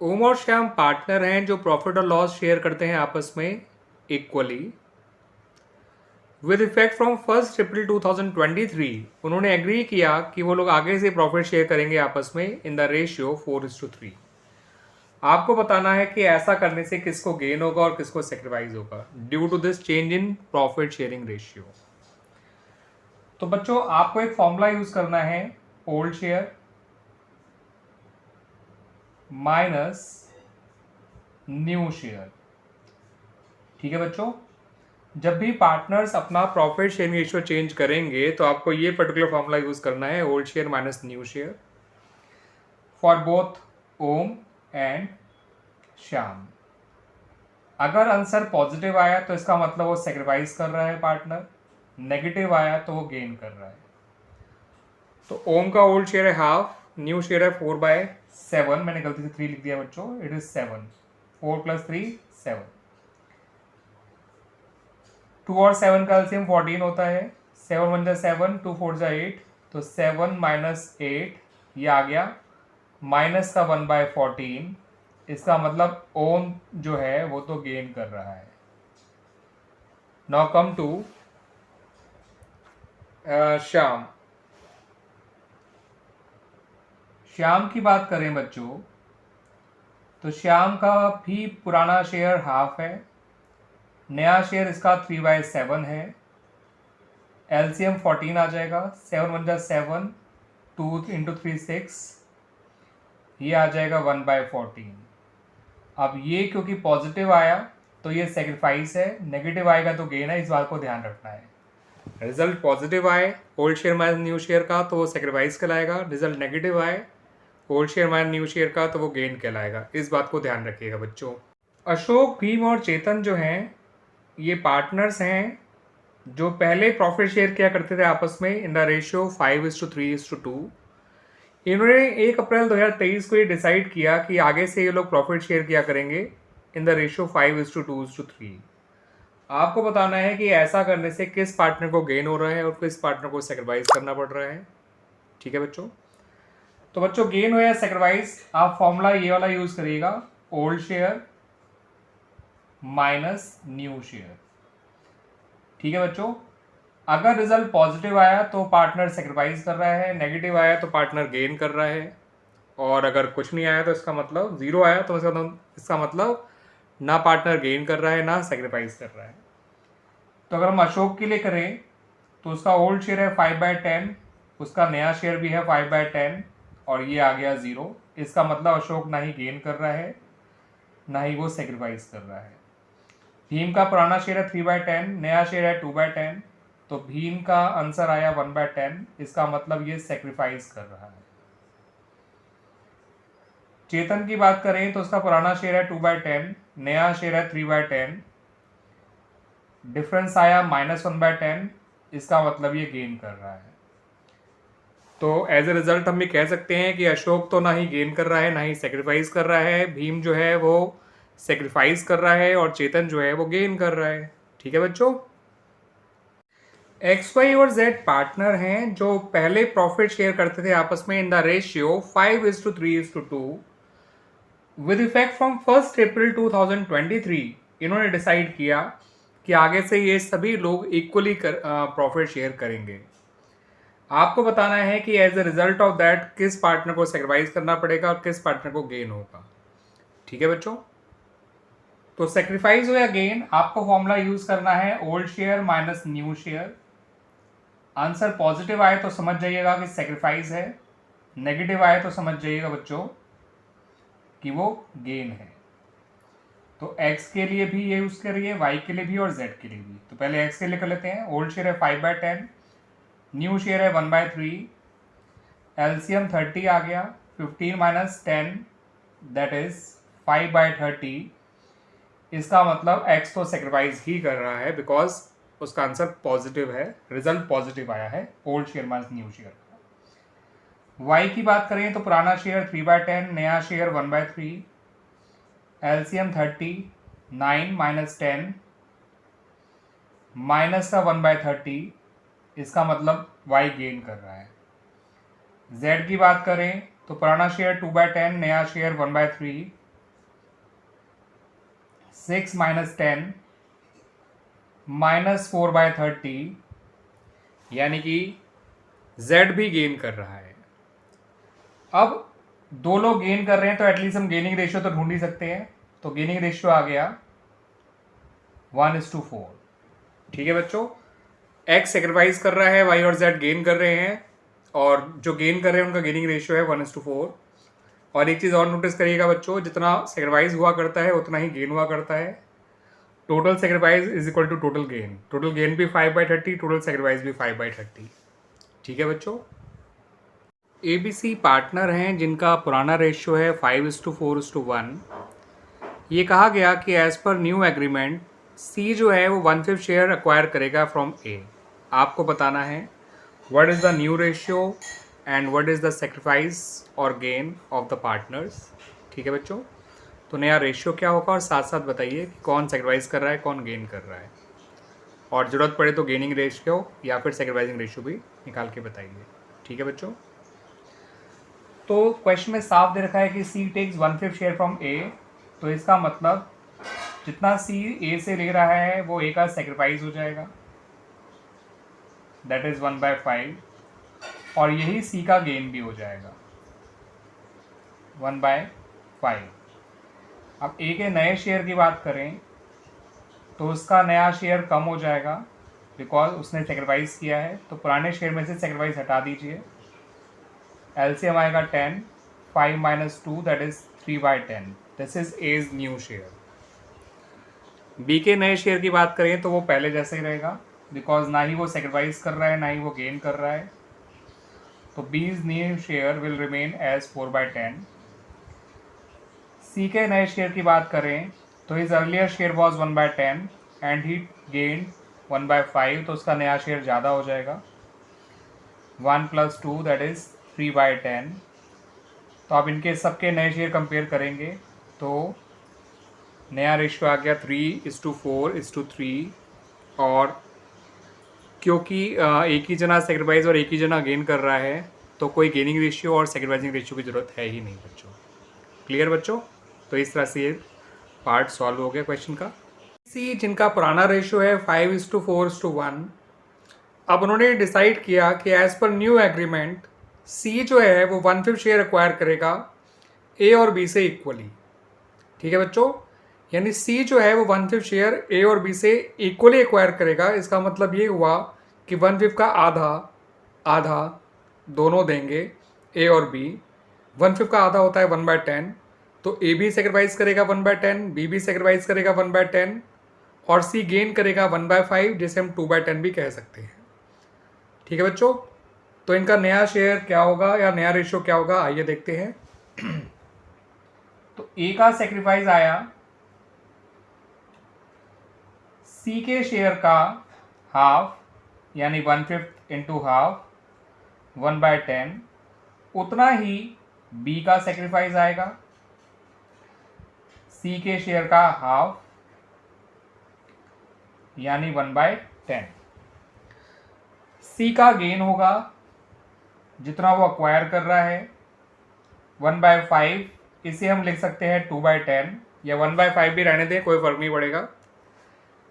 ओम और श्याम पार्टनर हैं जो प्रॉफिट और लॉस शेयर करते हैं आपस में इक्वली। विद इफेक्ट फ्रॉम 1 अप्रैल 2023 उन्होंने एग्री किया कि वो लोग आगे से प्रॉफिट शेयर करेंगे आपस में इन द रेशियो 4:3। आपको बताना है कि ऐसा करने से किसको गेन होगा और किसको सेक्रीफाइस होगा due to this change in profit sharing ratio. तो बच्चों आपको एक फॉर्मूला यूज करना है, old share minus new share. ठीक है बच्चों, जब भी पार्टनर्स अपना प्रॉफिट शेयरिंग रेशियो चेंज करेंगे तो आपको ये पर्टिकुलर फॉर्मूला यूज करना है, old share minus new share for both ohm and Shyam. अगर आंसर पॉजिटिव आया तो इसका मतलब वो सेक्रीफाइस कर रहा है पार्टनर, नेगेटिव आया तो वो गेन कर रहा है। तो ओम का ओल्ड शेयर है हाफ, न्यू शेयर है 4/7, मैंने गलती से 3 लिख दिया बच्चों, इट इज 7, 4 + 3 7। 2 और 7 का एलसीएम 14 होता है, 7 × 1 = 7, 2 × 4 = 8, तो 7 - 8 ये आ गया, माइनस का 1/14। इसका मतलब ओम जो है वो तो गेन कर रहा है। Now come to Shyam. Shyam की बात करें बच्चों तो श्याम का भी पुराना शेयर हाफ है, नया शेयर इसका 3/7 है, एलसीएम 14 आ जाएगा, 7 × 1 = 7, 2 × 3 6, ये आ जाएगा 1/14। अब ये क्योंकि पॉजिटिव आया तो ये सेक्रीफाइस है, नेगेटिव आएगा तो गेन है, इस बात को ध्यान रखना है। रिजल्ट पॉजिटिव आए old share minus new share का तो वो सेक्रीफाइस कहलाएगा, रिजल्ट नेगेटिव आए old share minus new share का तो वो गेन कहलाएगा, इस बात को ध्यान रखिएगा बच्चों। अशोक, भीम और चेतन जो हैं ये पार्टनर्स हैं जो पहले प्रॉफिट शेयर किया करते थे आपस में इन द रेशियो 5:3:2। इन्होंने 1 अप्रैल 2023 को ये डिसाइड किया कि आगे से ये लोग प्रॉफिट शेयर किया करेंगे इन द रेशियो 5:2:3। आपको बताना है कि ऐसा करने से किस पार्टनर को गेन हो रहा है और किस पार्टनर को सेक्रीफाइस करना पड़ रहा है। ठीक है बच्चों, तो बच्चों गेन हो या सेक्रीफाइस आप फॉर्मूला ये वाला यूज करिएगा, old share minus new share. ठीक है बच्चों, अगर रिजल्ट पॉजिटिव आया तो पार्टनर सेक्रीफाइस कर रहा है, नेगेटिव आया तो पार्टनर गेन कर रहा है, और अगर कुछ नहीं आया तो इसका मतलब 0 आया तो इसका मतलब ना पार्टनर गेन कर रहा है ना सेक्रीफाइस कर रहा है। तो अगर हम अशोक के लिए करें तो उसका ओल्ड शेयर है 5/10, उसका नया शेयर भी है 5/10 और ये आ गया 0। इसका मतलब अशोक ना ही गेन कर रहा है ना ही वो सेक्रीफाइस कर रहा है। भीम का पुराना शेयर है 3/10, नया शेयर है 2/10, तो भीम का आंसर आया 1/10, इसका मतलब ये सेक्रीफाइस कर रहा है। चेतन की बात करें तो उसका पुराना शेयर है 2/10, नया शेयर है 3/10, डिफरेंस आया -1/10, इसका मतलब ये गेन कर रहा है। तो एज ए रिजल्ट हम ये कह सकते हैं कि अशोक तो ना ही गेन कर रहा है ना ही सेक्रीफाइस कर रहा है, भीम जो है वो सेक्रीफाइस कर रहा है और चेतन जो है वो गेन कर रहा है। ठीक है बच्चों, एक्स वाई और जेड पार्टनर हैं जो पहले प्रॉफिट शेयर करते थे आपस में in the ratio 5:3:2। With effect from 1 अप्रैल 2023 इन्होंने डिसाइड किया कि आगे से ये सभी लोग इक्वली प्रॉफिट शेयर करेंगे। आपको बताना है कि as a result of that किस पार्टनर को सेक्रीफाइस करना पड़ेगा और किस पार्टनर को गेन होगा। ठीक है बच्चों, तो सेक्रीफाइस हो या गेन आपको फॉर्मूला यूज करना है, old share minus new share. Answer positive आए तो समझ जाइएगा कि सेक्रीफाइस है, नेगेटिव आए तो समझ जाइएगा बच्चों कि वो गेन है। तो x के लिए भी ये यूज करिए, y के लिए भी और z के लिए भी। तो पहले x के लिए कर लेते हैं, ओल्ड शेयर है 5/10, न्यू शेयर है 1/3, एलसीएम 30 आ गया, 15 - 10 दैट इज 5/30। इसका मतलब x तो सेक्रीफाइस ही कर रहा है बिकॉज उसका आंसर पॉजिटिव है, रिजल्ट पॉजिटिव आया है old share minus new share का। y की बात करें तो पुराना शेयर 3/10, नया शेयर 1/3, एलसीएम 30, 9 - 10 माइनस का 1/30, इसका मतलब y गेन कर रहा है। z की बात करें तो पुराना शेयर 2/10, नया शेयर 1/3, 6 माइनस 10 माइनस 4/30, यानी कि Z भी गेन कर रहा है। अब दो लोग गेन कर रहे हैं तो एटलीस्ट हम गेनिंग रेशियो तो ढूंढ ही सकते हैं। तो गेनिंग रेशियो आ गया 1:4। ठीक है बच्चों, X सेक्रीफाइस कर रहा है, Y और Z गेन कर रहे हैं, और जो गेन कर रहे हैं उनका गेनिंग रेशियो है 1:4। और एक चीज़ और नोटिस करिएगा बच्चों, जितना सेक्रीफाइस हुआ करता है उतना ही गेन हुआ करता है। Total sacrifice is equal to total gain. Total gain भी 5/30, टोटल सेक्रीफाइस भी 5/30। ठीक है बच्चों, ABC पार्टनर हैं जिनका पुराना रेशियो है 5:4:1। ये कहा गया कि as per new agreement C जो है वो 1/5 शेयर एक्वायर करेगा फ्रॉम A। आपको बताना है what is the new ratio and what is the sacrifice और गेन ऑफ द पार्टनर्स। ठीक है बच्चों, तो नया रेशियो क्या होगा और साथ साथ बताइए कि कौन सेक्रीफाइस कर रहा है, कौन गेन कर रहा है, और ज़रूरत पड़े तो गेनिंग रेशियो या फिर सेक्रीफाइसिंग रेशियो भी निकाल के बताइए। ठीक है बच्चों, तो क्वेश्चन में साफ दे रखा है कि C takes 1/5 share from A, तो इसका मतलब जितना C A से ले रहा है वो A का सेक्रीफाइस हो जाएगा, दैट इज 1/5, और यही C का गेन भी हो जाएगा 1/5। अब A के नए शेयर की बात करें तो उसका नया शेयर कम हो जाएगा बिकॉज उसने सेक्रीफाइस किया है, तो पुराने शेयर में से सेक्रीफाइस हटा दीजिए। एलसीएम आएगा 10, 5 - 2 that is 3/10। This is A's new share. B के नए शेयर की बात करें तो वो पहले जैसे ही रहेगा बिकॉज ना ही वो सेक्रीफाइस कर रहा है ना ही वो गेन कर रहा है, तो B's new share will remain as 4/10। C के नए शेयर की बात करें तो his earlier share was 1/10 and he gain 1/5, तो उसका नया शेयर ज़्यादा हो जाएगा 1 + 2 दैट इज 3/10। तो आप इनके सबके नए शेयर कंपेयर करेंगे तो नया रेशियो आ गया 3:4:3, और क्योंकि एक ही जना सेक्रीफाइस और एक ही जना गेन कर रहा है तो कोई गेनिंग रेशियो और सेक्रीफाइसिंग रेशियो की ज़रूरत है ही नहीं बच्चों। क्लियर बच्चों, तो इस तरह से ये पार्ट सॉल्व हो गया क्वेश्चन का। सी जिनका पुराना रेशियो है 5:4:1, अब उन्होंने डिसाइड किया कि as per new agreement C जो है वो 1/5 शेयर एक्वायर करेगा A और B से इक्वली। ठीक है बच्चों, यानी C जो है वो 1/5 शेयर A और B से इक्वली एक्वायर करेगा। इसका मतलब ये हुआ कि 1/5 का आधा आधा दोनों देंगे A और B। 1/5 का आधा होता है 1/10, तो A भी सेक्रीफाइस करेगा 1/10, B भी सेक्रीफाइस करेगा 1/10, और C गेन करेगा 1/5, जिसे हम 2/10 भी कह सकते हैं। ठीक है बच्चों, तो इनका नया शेयर क्या होगा या नया रेशियो क्या होगा, आइए देखते हैं। तो A का सेक्रीफाइस आया C के शेयर का हाफ, यानी 1/5 × हाफ 1/10, उतना ही B का सेक्रीफाइस आएगा C के शेयर का हाफ, यानी 1/10। C का गेन होगा जितना वो अक्वायर कर रहा है 1/5, इसे हम लिख सकते हैं 2/10, या 1/5 भी रहने दें, कोई फर्क नहीं पड़ेगा।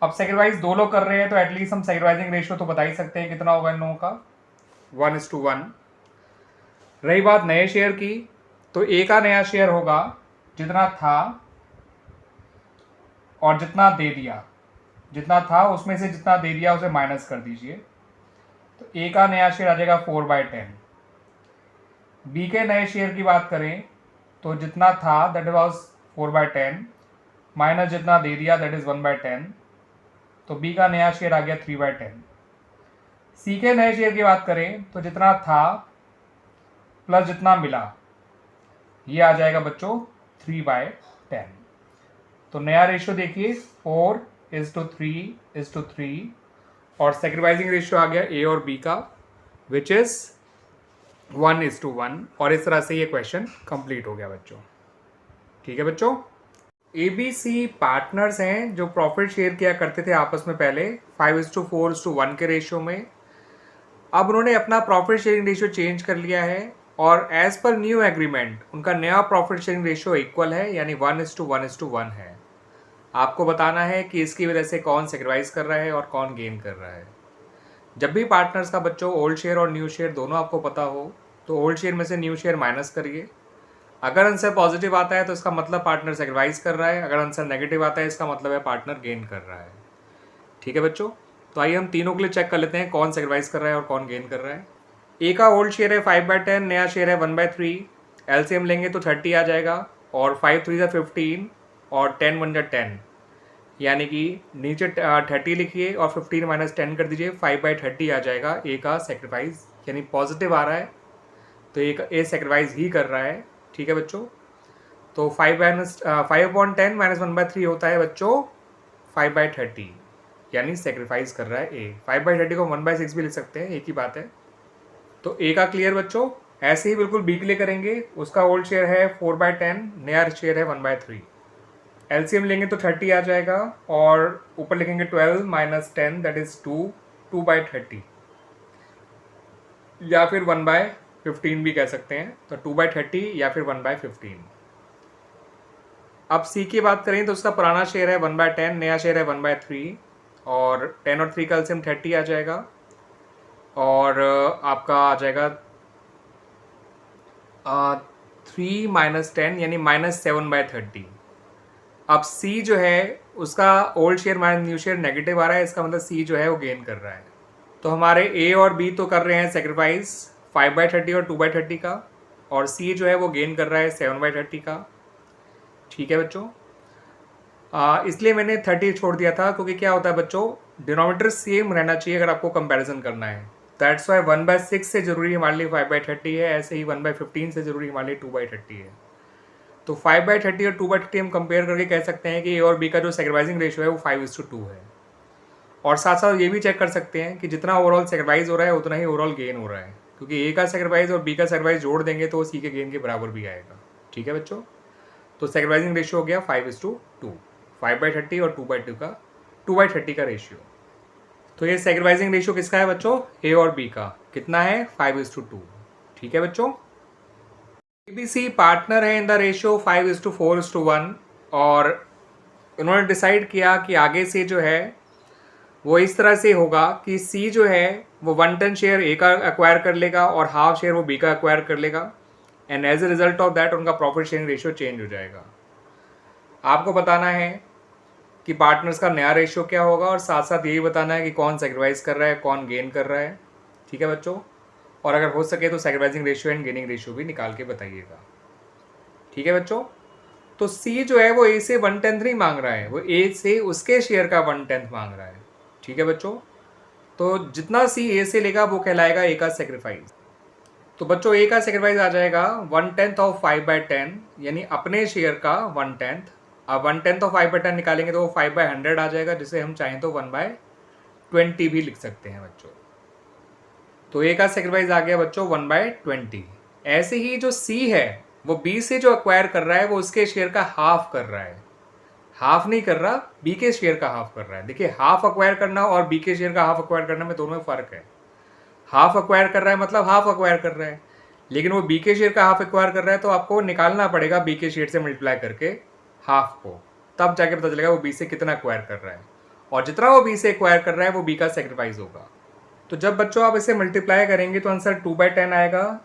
अब सेक्रीफाइस दो लोग कर रहे हैं तो एटलीस्ट हम सेक्रीफाइसिंग रेशियो तो बता ही सकते हैं कितना होगा इन लोगों का, 1:1। रही बात नए शेयर की, तो A का नया शेयर होगा जितना था और जितना दे दिया, जितना था उसमें से जितना दे दिया उसे माइनस कर दीजिए, तो A का नया शेयर आ जाएगा 4/10। B के नए शेयर की बात करें तो जितना था दैट वाज 4/10 माइनस जितना दे दिया दैट इज 1/10, तो B का नया शेयर आ गया 3/10। C के नए शेयर की बात करें तो जितना था प्लस जितना मिला ये आ जाएगा बच्चों 3/10। तो नया रेशियो देखिए 4:3:3, और सेक्रीफाइसिंग रेशियो आ गया A और B का विच इज 1:1, और इस तरह से ये क्वेश्चन कंप्लीट हो गया बच्चों। ठीक है बच्चों, ABC पार्टनर्स हैं जो प्रॉफिट शेयर किया करते थे आपस में पहले 5:4:1 के रेशियो में। अब उन्होंने अपना प्रॉफिट शेयरिंग रेशियो चेंज कर लिया है, और एज पर न्यू एग्रीमेंट उनका नया प्रॉफिट शेयरिंग रेशियो इक्वल है, यानी 1:1:1 है। आपको बताना है कि इसकी वजह से कौन सेक्रीफाइस कर रहा है और कौन गेन कर रहा है। जब भी पार्टनर्स का बच्चों ओल्ड शेयर और न्यू शेयर दोनों आपको पता हो तो ओल्ड शेयर में से न्यू शेयर माइनस करिए। अगर आंसर पॉजिटिव आता है तो इसका मतलब पार्टनर सेक्रीफाइस कर रहा है, अगर आंसर नेगेटिव आता है इसका मतलब है पार्टनर गेन कर रहा है। ठीक है बच्चों, तो आइए हम तीनों के लिए चेक कर लेते हैं कौन सेक्रीफाइस कर रहा है और कौन गेन कर रहा है। ए का ओल्ड शेयर है 5/10, नया शेयर है 1/3, एलसीएम लेंगे तो 30 आ जाएगा और 5 3 15 और 10 1 10, यानी कि नीचे 30 लिखिए और 15 माइनस 10 कर दीजिए, 5/30 आ जाएगा। ए का सेक्रीफाइस यानी पॉजिटिव आ रहा है तो ए सेक्रीफाइस ही कर रहा है। ठीक है बच्चों, तो 5/10 माइनस 1/3 होता है बच्चों 5/30, यानी सेक्रीफाइस कर रहा है ए। 5/30 को 1/6 भी लिख सकते हैं, एक ही बात है। तो ए का क्लियर बच्चों। ऐसे ही बिल्कुल बी के लिए करेंगे। उसका ओल्ड शेयर है 4/10, नया शेयर है 1/3। एलसीएम लेंगे तो 30 आ जाएगा और ऊपर लिखेंगे 12 माइनस 10 दैट इज 2/30, या फिर 1/15 भी कह सकते हैं। तो 2/30 या फिर 1/15। अब सी की बात करें तो उसका पुराना शेयर है 1/10, नया शेयर है 1/3 और 10 और 3 का एलसीएम 30 आ जाएगा और आपका आ जाएगा 3 माइनस 10 यानी -7/30। अब सी जो है उसका old share minus new share negative आ रहा है, इसका मतलब सी जो है वो गेन कर रहा है। तो हमारे ए और बी तो कर रहे हैं सेक्रीफाइस 5/30 और 2/30 का, और सी जो है वो गेन कर रहा है 7/30 का। ठीक है बच्चों, इसलिए मैंने 30 छोड़ दिया था क्योंकि क्या होता है बच्चों, डिनोमिनेटर सेम रहना चाहिए अगर आपको कंपैरिजन करना है। दैट्स वाई 1/6 से जरूरी हमारे लिए 5/30 है, ऐसे ही 1/15 से जरूरी हमारे लिए 2/30 है। तो 5/30 और 2/30 हम कंपेयर करके कह सकते हैं कि ए और बी का जो सेक्रीफाइसिंग रेशियो है वो 5:2 है। और साथ साथ ये भी चेक कर सकते हैं कि जितना ओवरऑल सेक्रीफाइस हो रहा है उतना ही ओवरऑल गेन हो रहा है, क्योंकि ए का सेक्रीफाइस और बी का सेक्रीफाइस जोड़ देंगे तो वो सी के गेन के बराबर भी आएगा। ठीक है बच्चों, तो सेक्रीफाइसिंग रेशियो हो गया 5:2, 5/30 और 2/30 का रेशियो। तो ये सेक्रीफाइसिंग रेशियो किसका है बच्चों, ए और बी का। कितना है, 5:2। ठीक है बच्चों, एबीसी पार्टनर है इन द रेशियो 5:4:1 और उन्होंने डिसाइड किया कि आगे से जो है वो इस तरह से होगा कि सी जो है वो 1/10 शेयर ए का एक्वायर कर लेगा और हाफ शेयर वो बी का एक्वायर कर लेगा, and as a result of that उनका प्रॉफिट शेयरिंग रेशियो चेंज हो जाएगा। आपको बताना है कि पार्टनर्स का नया रेशियो क्या होगा और साथ साथ यही बताना है कि कौन सेक्रीफाइस कर रहा है, कौन गेन कर रहा है। ठीक है बच्चों, और अगर हो सके तो sacrificing ratio and gaining ratio भी निकाल के बताइएगा। ठीक है बच्चों, तो सी जो है वो ए से 1/10 नहीं मांग रहा है, वो ए से उसके शेयर का 1/10 मांग रहा है। ठीक है बच्चों, तो जितना सी ए से लेगा वो कहलाएगा ए का सेक्रीफाइस। तो बच्चों ए का सेक्रीफाइस आ जाएगा 1/10 ऑफ 5/10, यानी अपने शेयर का 1/10। अब 1/10 ऑफ 5/10 निकालेंगे तो वो 5/100 आ जाएगा, जिसे हम चाहें तो 1/20 भी लिख सकते हैं बच्चों। तो ए का सेक्रीफाइस आ गया बच्चों 1/20। ऐसे ही जो सी है वो बी से जो एक्वायर कर रहा है वो उसके शेयर का हाफ कर रहा है, हाफ नहीं कर रहा, बी के शेयर का हाफ कर रहा है। देखिए, हाफ एक्वायर करना और बी के शेयर का हाफ एक्वायर करना में दोनों में फर्क है। हाफ एक्वायर कर रहा है मतलब हाफ एक्वायर कर रहा है, लेकिन वो बी के शेयर का हाफ एक्वायर कर रहा है तो आपको निकालना पड़ेगा बी के शेयर से मल्टीप्लाई करके हाफ को, तब जाके पता चलेगा वो बी से कितना एक्वायर कर रहा है, और जितना वो बी से एक्वायर कर रहा है वो बी का सेक्रीफाइस होगा। तो जब बच्चों आप इसे मल्टीप्लाई करेंगे तो आंसर 2/10 आएगा।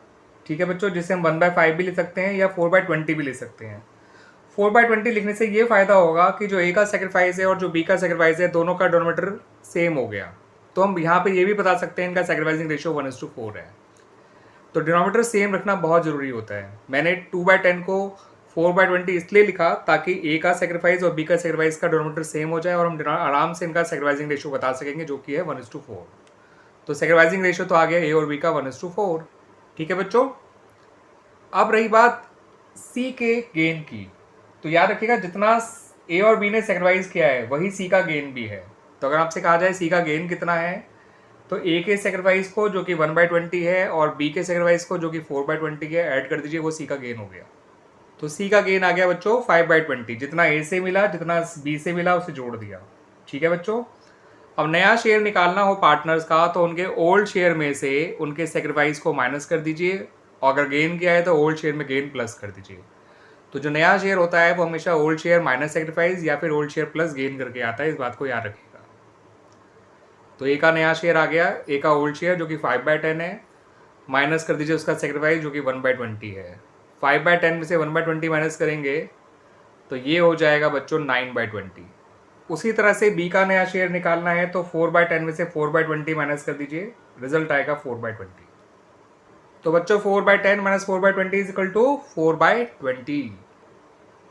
ठीक है बच्चों, जिसे हम 1/5 भी लिख सकते हैं या 4/20 भी लिख सकते हैं। 4/20 लिखने से ये फायदा होगा कि जो ए का सेक्रीफाइस है और जो बी का सेक्रीफाइस है दोनों का डिनोमिनेटर सेम हो गया, तो हम यहाँ पे ये भी बता सकते हैं इनका सेक्रीफाइसिंग रेशियो 1:4 है। तो डिनोमिनेटर सेम रखना बहुत ज़रूरी होता है। मैंने 2/10 को 4/20 इसलिए लिखा ताकि ए का सेक्रीफाइस और बी का सेक्रीफाइस का डिनोमिनेटर सेम हो जाए और हम आराम से इनका सेक्रीफाइसिंग रेशियो बता सकेंगे, जो कि है 1:4। तो सेक्रीफाइसिंग रेशियो तो आ गया ए और बी का 1:4। ठीक है बच्चों, अब रही बात सी के गेन की, तो याद रखिएगा जितना ए और बी ने सेक्रीफाइस किया है वही सी का गेन भी है। तो अगर आपसे कहा जाए सी का गेन कितना है, तो ए के सेक्रीफाइस को जो कि 1/20 है और बी के सेक्रीफाइस को जो कि 4/20 है ऐड कर दीजिए, वो सी का गेन हो गया। तो सी का गेन आ गया बच्चों 5/20, जितना ए से मिला जितना बी से मिला उसे जोड़ दिया। ठीक है बच्चों, अब नया शेयर निकालना हो पार्टनर्स का तो उनके ओल्ड शेयर में से उनके सेक्रीफाइस को माइनस कर दीजिए, और अगर गेन किया है तो ओल्ड शेयर में गेन प्लस कर दीजिए। तो जो नया शेयर होता है वो हमेशा ओल्ड शेयर माइनस सेक्रीफाइस या फिर ओल्ड शेयर प्लस गेन करके आता है, इस बात को याद रखिएगा। तो ए का नया शेयर आ गया, ए का ओल्ड शेयर जो कि 5/10 है, माइनस कर दीजिए उसका सेक्रीफाइस जो कि 1/20 है। 5/10 में से 1/20 माइनस करेंगे तो ये हो जाएगा बच्चों 9/20। उसी तरह से बी का नया शेयर निकालना है तो 4/10 में से 4/20 माइनस कर दीजिए, रिजल्ट आएगा 4/20। तो बच्चों 4/10 माइनस 4/20 इज इक्वल टू 4/20।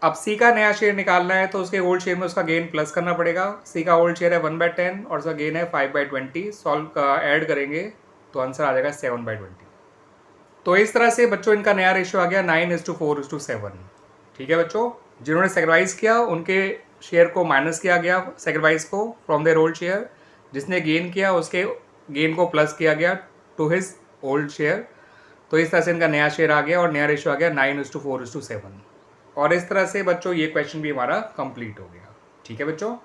अब सी का नया शेयर निकालना है तो उसके ओल्ड शेयर में उसका गेन प्लस करना पड़ेगा। सी का ओल्ड शेयर है 1/10 और उसका गेन है 5/20। सॉल्व ऐड करेंगे तो आंसर आ जाएगा 7/20। तो इस तरह से बच्चों इनका नया रेशियो आ गया 9:4:7। ठीक है बच्चों, जिन्होंने सेक्रीफाइस किया उनके शेयर को माइनस किया गया सेक्रीफाइस को फ्रॉम देयर ओल्ड शेयर, जिसने गेन किया उसके गेन को प्लस किया गया टू हिज ओल्ड शेयर। तो इस तरह से इनका नया शेयर आ गया और नया रेशियो आ गया 9:4:7। और इस तरह से बच्चों ये क्वेश्चन भी हमारा कंप्लीट हो गया। ठीक है बच्चों।